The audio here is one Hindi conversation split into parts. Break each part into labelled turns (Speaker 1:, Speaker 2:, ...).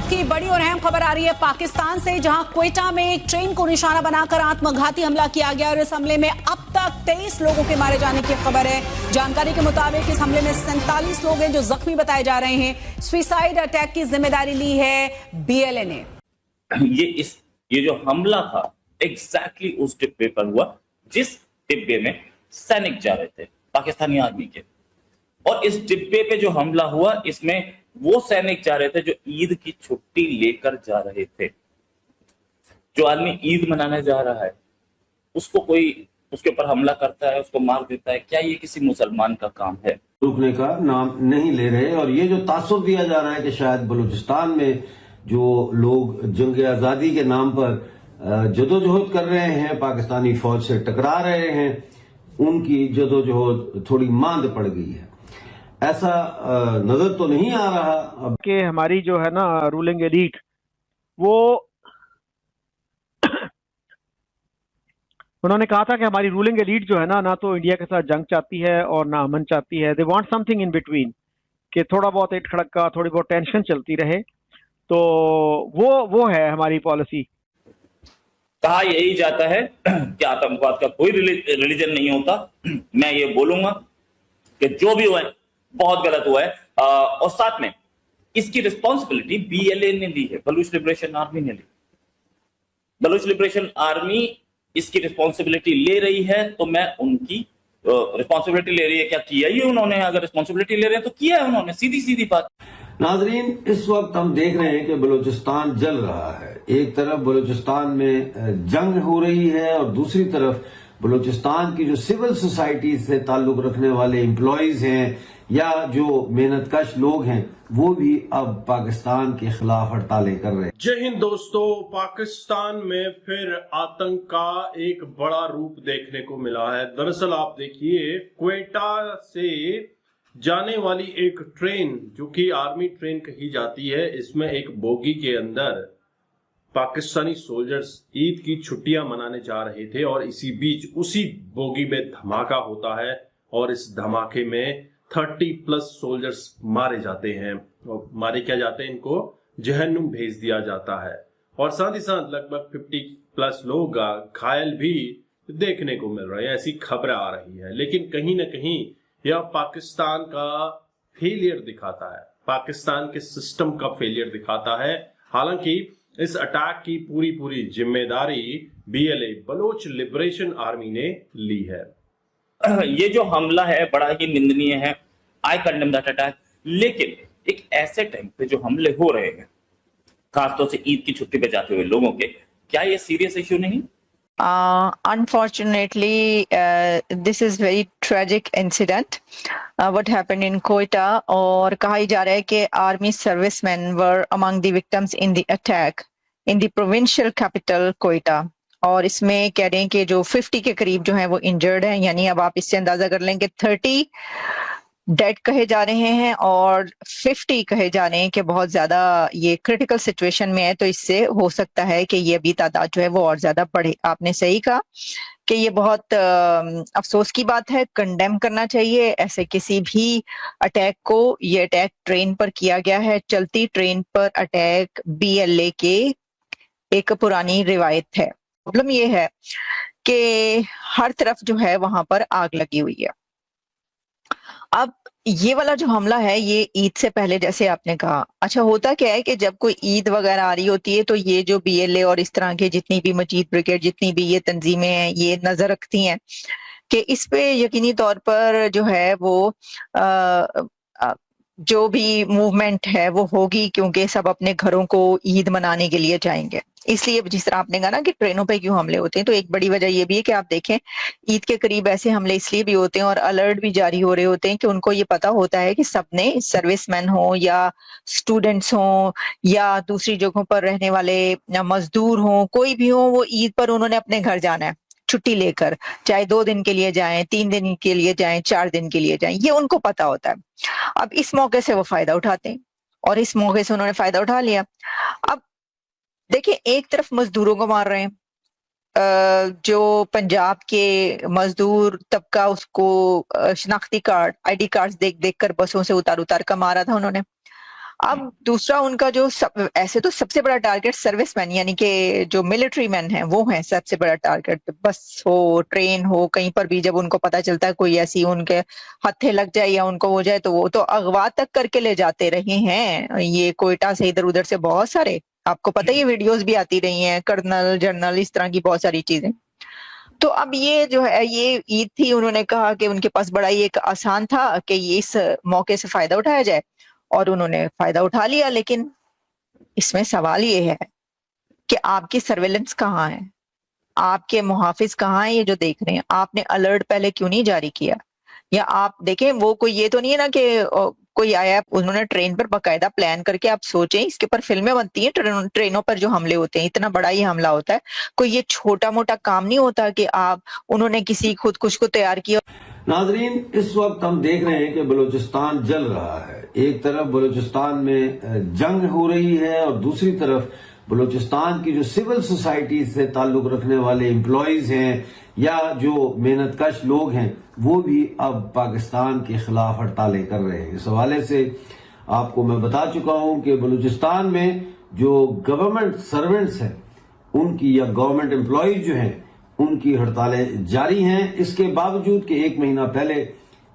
Speaker 1: की बड़ी और अहम खबर आ रही है पाकिस्तान से, जहां क्वेटा में एक ट्रेन को निशाना बनाकर आत्मघाती हमला किया गया और इस हमले में अब तक 23 लोगों के मारे जाने की खबर है। जानकारी के मुताबिक इस हमले में 47 लोग हैं जो जख्मी बताए जा रहे हैं। सुसाइड अटैक की जिम्मेदारी ली है बीएलए ने।
Speaker 2: ये जो हमला था एग्जैक्टली उस डिब्बे पर हुआ जिस डिब्बे में सैनिक जा रहे थे पाकिस्तानी आर्मी के, और इस डिब्बे पे जो हमला हुआ इसमें वो सैनिक जा रहे थे जो ईद की छुट्टी लेकर जा रहे थे। जो आदमी ईद मनाने जा रहा है उसको कोई उसके ऊपर हमला करता है, उसको मार देता है, क्या ये किसी मुसलमान का काम है?
Speaker 3: रुकने का नाम नहीं ले रहे। और ये जो तासुर दिया जा रहा है कि शायद बलूचिस्तान में जो लोग जंग आजादी के नाम पर जदोजहद कर रहे हैं, पाकिस्तानी फौज से टकरा रहे हैं, उनकी जदोजहद थोड़ी मांद पड़ गई है, ऐसा नजर तो नहीं आ रहा। अब
Speaker 4: कि हमारी जो है ना रूलिंग एलीट वो उन्होंने कहा था कि हमारी रूलिंग एलीट जो है ना तो इंडिया के साथ जंग चाहती है और ना अमन चाहती है। They want something in between, कि थोड़ा बहुत एक खड़का, थोड़ी बहुत टेंशन चलती रहे। तो वो है हमारी पॉलिसी।
Speaker 2: कहा यही जाता है कि आतंकवाद का कोई रिलीजन नहीं होता। मैं ये बोलूंगा कि जो भी हुआ है बहुत गलत हुआ है, और साथ में इसकी रिस्पॉन्सिबिलिटी बीएलए ने ली है, बलूच लिबरेशन आर्मी ने ली। बलूच लिबरेशन आर्मी इसकी रिस्पॉन्सिबिलिटी ले रही है, तो मैं उनकी रिस्पॉन्सिबिलिटी ले रही है। क्या किया ही उन्होंने? अगर रिस्पॉन्सिबिलिटी ले रहे हैं तो किया है उन्होंने, सीधी सीधी बात।
Speaker 3: नाजरीन, इस वक्त हम देख रहे हैं कि बलूचिस्तान जल रहा है। एक तरफ बलूचिस्तान में जंग हो रही है और दूसरी तरफ बलूचिस्तान की जो सिविल सोसाइटी से ताल्लुक रखने वाले एम्प्लॉयज हैं या जो मेहनतकश लोग हैं वो भी अब पाकिस्तान के खिलाफ हड़तालें कर रहे हैं।
Speaker 5: जय हिंद दोस्तों, पाकिस्तान में फिर आतंक का एक बड़ा रूप देखने को मिला है। दरअसल आप देखिए, क्वेटा से जाने वाली एक ट्रेन जो कि आर्मी ट्रेन कही जाती है, इसमें एक बोगी के अंदर पाकिस्तानी सोल्जर्स ईद की छुट्टियां मनाने जा रहे थे और इसी बीच उसी बोगी में धमाका होता है और इस धमाके में 30+ सोल्जर्स मारे जाते हैं। और मारे क्या जाते हैं, इनको जहन्नुम भेज दिया जाता है और साथ ही साथ लगभग 50+ लोग घायल भी देखने को मिल रहे हैं। ऐसी खबरें आ रही है, लेकिन कहीं ना कहीं यह पाकिस्तान का फेलियर दिखाता है, पाकिस्तान के सिस्टम का फेलियर दिखाता है। हालांकि इस अटैक की पूरी जिम्मेदारी बीएलए बलोच लिबरेशन आर्मी ने ली है।
Speaker 2: ये जो हमला है बड़ा ही निंदनीय है। आई कंडेम दैट अटैक। लेकिन एक ऐसे टाइम पे जो हमले हो रहे हैं, खासतौर से ईद की छुट्टी पे जाते हुए लोगों के, क्या ये सीरियस इश्यू नहीं?
Speaker 6: Unfortunately, this is very tragic incident. What happened in Quetta, और कहा जा रहा है कि army servicemen were among the victims in the attack in the provincial capital Quetta. और इसमें कह रहे हैं कि जो 50 के करीब जो है वो इंजर्ड हैं, यानी अब आप इससे अंदाजा कर लेंगे 30 डेड कहे जा रहे हैं और 50 कहे जा रहे हैं कि बहुत ज्यादा ये क्रिटिकल सिचुएशन में है। तो इससे हो सकता है कि ये अभी तादाद जो है वो और ज्यादा बढ़े। आपने सही कहा कि ये बहुत अफसोस की बात है, कंडेम करना चाहिए ऐसे किसी भी अटैक को। ये अटैक ट्रेन पर किया गया है, चलती ट्रेन पर अटैक बीएलए के एक पुरानी रिवायत है। प्रॉब्लम ये है कि हर तरफ जो है वहां पर आग लगी हुई है। अब ये वाला जो हमला है ये ईद से पहले, जैसे आपने कहा, अच्छा होता क्या है कि जब कोई ईद वगैरह आ रही होती है तो ये जो बीएलए और इस तरह के जितनी भी मजीद ब्रिगेड, जितनी भी ये तंजीमें हैं, ये नजर रखती हैं कि इस पे यकीनी तौर पर जो है वो जो भी मूवमेंट है वो होगी, क्योंकि सब अपने घरों को ईद मनाने के लिए जाएंगे। इसलिए जिस तरह आपने कहा ना कि ट्रेनों पे क्यों हमले होते हैं, तो एक बड़ी वजह ये भी है कि आप देखें ईद के करीब ऐसे हमले इसलिए भी होते हैं और अलर्ट भी जारी हो रहे होते हैं कि उनको ये पता होता है कि सबने, सर्विसमैन हो या स्टूडेंट्स हो या दूसरी जगहों पर रहने वाले मजदूर हो, कोई भी हो, वो ईद पर उन्होंने अपने घर जाना है छुट्टी लेकर, चाहे 2 दिन के लिए जाएं, 3 दिन के लिए जाएं, 4 दिन के लिए जाएं, ये उनको पता होता है। अब इस मौके से वो फायदा उठाते हैं और इस मौके से उन्होंने फायदा उठा लिया। अब देखिए, एक तरफ मजदूरों को मार रहे हैं, जो पंजाब के मजदूर तबका, उसको शनाख्ती कार्ड, आईडी कार्ड देख देख कर बसों से उतार उतार कर मारा था उन्होंने। अब दूसरा उनका जो ऐसे तो सबसे बड़ा टारगेट सर्विसमैन यानी कि जो मिलिट्री मैन है वो है सबसे बड़ा टारगेट। बस हो, ट्रेन हो, कहीं पर भी जब उनको पता चलता है कोई ऐसी उनके हत्थे लग जाए या उनको हो जाए तो वो तो अगवा तक करके ले जाते रहे हैं। ये कोयटा से इधर उधर से बहुत सारे, आपको पता है ये वीडियोस भी आती रही हैं, कर्नल जनरल इस तरह की बहुत सारी चीजें। तो अब ये जो है ये ईद थी, उन्होंने कहा कि उनके पास बड़ा ही एक आसान था कि ये इस मौके से फायदा उठाया जाए और उन्होंने फायदा उठा लिया। लेकिन इसमें सवाल ये है कि आपकी सर्वेलेंस कहाँ है, आपके मुहाफिज कहाँ है, ये जो देख रहे हैं, आपने अलर्ट पहले क्यों नहीं जारी किया? या आप देखें वो कोई ये तो नहीं है ना कि कोई आया, उन्होंने ट्रेन पर बकायदा प्लान करके, आप सोचें इसके ऊपर फिल्में बनती हैं, ट्रेनों पर जो हमले होते हैं, इतना बड़ा ही हमला होता है, कोई ये छोटा मोटा काम नहीं होता कि आप उन्होंने किसी खुदकुश को तैयार किया।
Speaker 3: नाजरीन, इस वक्त हम देख रहे हैं कि बलूचिस्तान जल रहा है। एक तरफ बलूचिस्तान में जंग हो रही है और दूसरी तरफ बलूचिस्तान की जो सिविल सोसाइटी से ताल्लुक रखने वाले एम्प्लॉयज हैं या जो मेहनतकश लोग हैं वो भी अब पाकिस्तान के खिलाफ हड़तालें कर रहे हैं। इस हवाले से आपको मैं बता चुका हूं कि बलूचिस्तान में जो गवर्नमेंट सर्वेंट्स हैं उनकी या गवर्नमेंट एम्प्लॉयज जो हैं उनकी हड़तालें जारी हैं। इसके बावजूद कि एक महीना पहले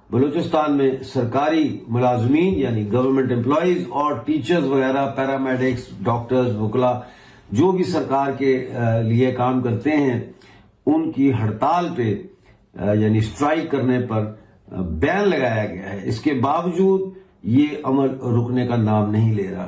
Speaker 3: बलूचिस्तान में सरकारी मुलाजमीन यानी गवर्नमेंट एम्प्लॉयज और टीचर्स वगैरह, पैरामेडिक्स, डॉक्टर्स, वकला जो भी सरकार के लिए काम करते हैं उनकी हड़ताल पे यानी स्ट्राइक करने पर बैन लगाया गया है। इसके बावजूद ये अमल रुकने का नाम नहीं ले रहा।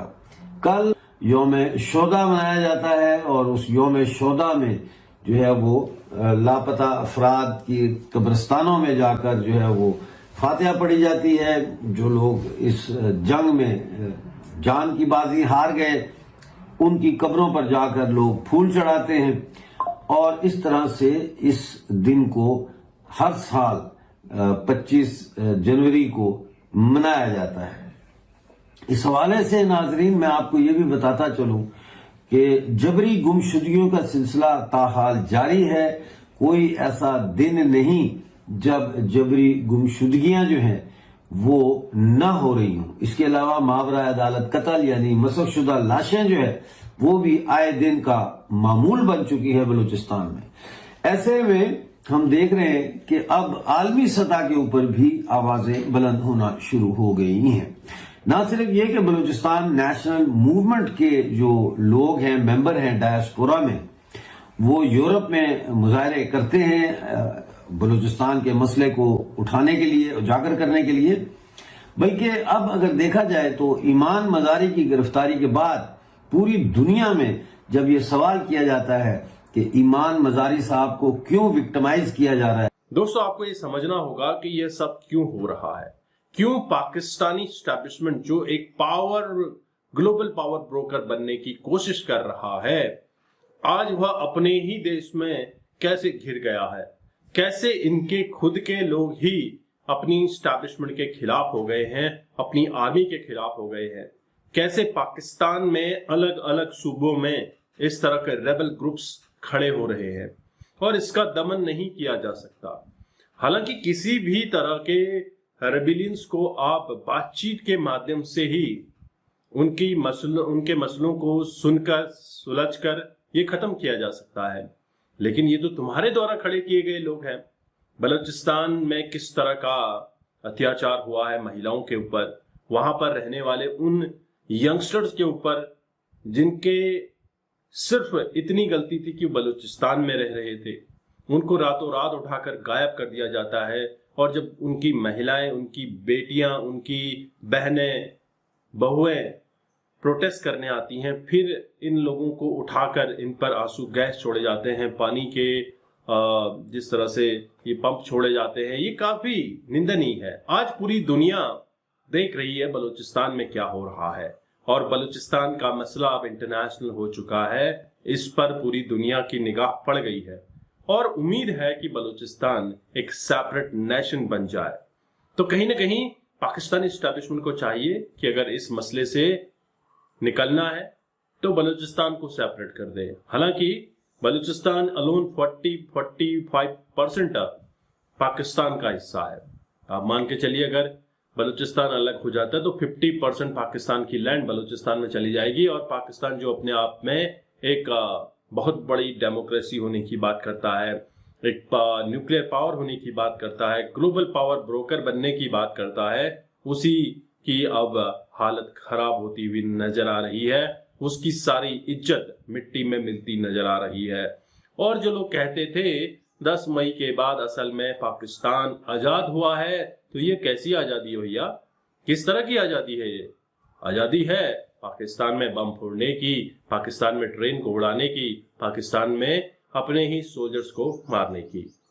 Speaker 3: कल यौम शोदा मनाया जाता है और उस यौम शोदा में जो है वो लापता अफराद की कब्रिस्तानों में जाकर जो है वो फातिहा पढ़ी जाती है। जो लोग इस जंग में जान की बाजी हार गए उनकी कब्रों पर जाकर लोग फूल चढ़ाते हैं और इस तरह से इस दिन को हर साल 25 जनवरी को मनाया जाता है। इस हवाले से नाजरीन मैं आपको ये भी बताता चलूं कि जबरी गुमशुदगियों का सिलसिला ताहाल जारी है। कोई ऐसा दिन नहीं जब जबरी गुमशुदगियां जो हैं वो न हो रही हूं। इसके अलावा मावरा अदालत कत्ल यानी मसकशुदा लाशें जो है वो भी आए दिन का मामूल बन चुकी है बलूचिस्तान में। ऐसे में हम देख रहे हैं कि अब आलमी सतह के ऊपर भी आवाजें बुलंद होना शुरू हो गई हैं। ना सिर्फ ये कि बलूचिस्तान नेशनल मूवमेंट के जो लोग हैं, मेंबर हैं डायस्पोरा में, वो यूरोप में मुजाहरे करते हैं बलूचिस्तान के मसले को उठाने के लिए, उजागर करने के लिए। बल्कि अब अगर देखा जाए तो ईमान मजारी की गिरफ्तारी के बाद पूरी दुनिया में जब ये सवाल किया जाता है कि ईमान मजारी साहब को क्यों विक्टिमाइज किया जा रहा है।
Speaker 5: दोस्तों, आपको ये समझना होगा कि यह सब क्यों हो रहा है, क्यों पाकिस्तानी एस्टैब्लिशमेंट जो एक ग्लोबल पावर ब्रोकर बनने की कोशिश कर रहा है, आज वह अपने ही देश में कैसे घिर गया है, कैसे इनके खुद के लोग ही अपनी एस्टैब्लिशमेंट के खिलाफ हो गए हैं, अपनी आर्मी के खिलाफ हो गए हैं, कैसे पाकिस्तान में अलग अलग सूबों में इस तरह के रेबल ग्रुप्स खड़े हो रहे हैं और इसका दमन नहीं किया जा सकता। हालांकि किसी भी तरह के रेबिलियंस को आप बातचीत के माध्यम से ही उनके मसलों को सुनकर सुलझकर ये खत्म किया जा सकता है। लेकिन ये तो तुम्हारे द्वारा खड़े किए गए लोग हैं। बलूचिस्तान में किस तरह का अत्याचार हुआ है महिलाओं के ऊपर, वहां पर रहने वाले उन यंगस्टर्स के ऊपर जिनके सिर्फ इतनी गलती थी कि बलूचिस्तान में रह रहे थे, उनको रातों रात उठाकर गायब कर दिया जाता है। और जब उनकी महिलाएं, उनकी बेटियां, उनकी बहनें, बहुएं प्रोटेस्ट करने आती हैं, फिर इन लोगों को उठाकर इन पर आंसू गैस छोड़े जाते हैं, पानी के जिस तरह से ये पंप छोड़े जाते हैं, ये काफी निंदनीय है। आज पूरी दुनिया देख रही है बलूचिस्तान में क्या हो रहा है और बलूचिस्तान का मसला अब इंटरनेशनल हो चुका है। इस पर पूरी दुनिया की निगाह पड़ गई है और उम्मीद है कि बलूचिस्तान एक सेपरेट नेशन बन जाए। तो कहीं ना कहीं पाकिस्तानी एस्टैब्लिशमेंट को चाहिए कि अगर इस मसले से निकलना है तो बलूचिस्तान को सेपरेट कर दे। हालांकि बलूचिस्तान अलोन 40-45% पाकिस्तान का हिस्सा है। आप मान के चलिए अगर बलूचिस्तान अलग हो जाता है तो 50% पाकिस्तान की लैंड बलूचिस्तान में चली जाएगी और पाकिस्तान जो अपने आप में एक बहुत बड़ी डेमोक्रेसी होने की बात करता है, एक न्यूक्लियर पावर होने की बात करता है, ग्लोबल पावर ब्रोकर बनने की बात करता है, उसी की अब हालत खराब होती हुई नजर आ रही है। उसकी सारी इज्जत मिट्टी में मिलती नजर आ रही है। और जो लोग कहते थे 10 मई के बाद असल में पाकिस्तान आजाद हुआ है, तो ये कैसी आजादी है भैया? किस तरह की आजादी है ये? आजादी है पाकिस्तान में बम फोड़ने की, पाकिस्तान में ट्रेन को उड़ाने की, पाकिस्तान में अपने ही सोल्जर्स को मारने की।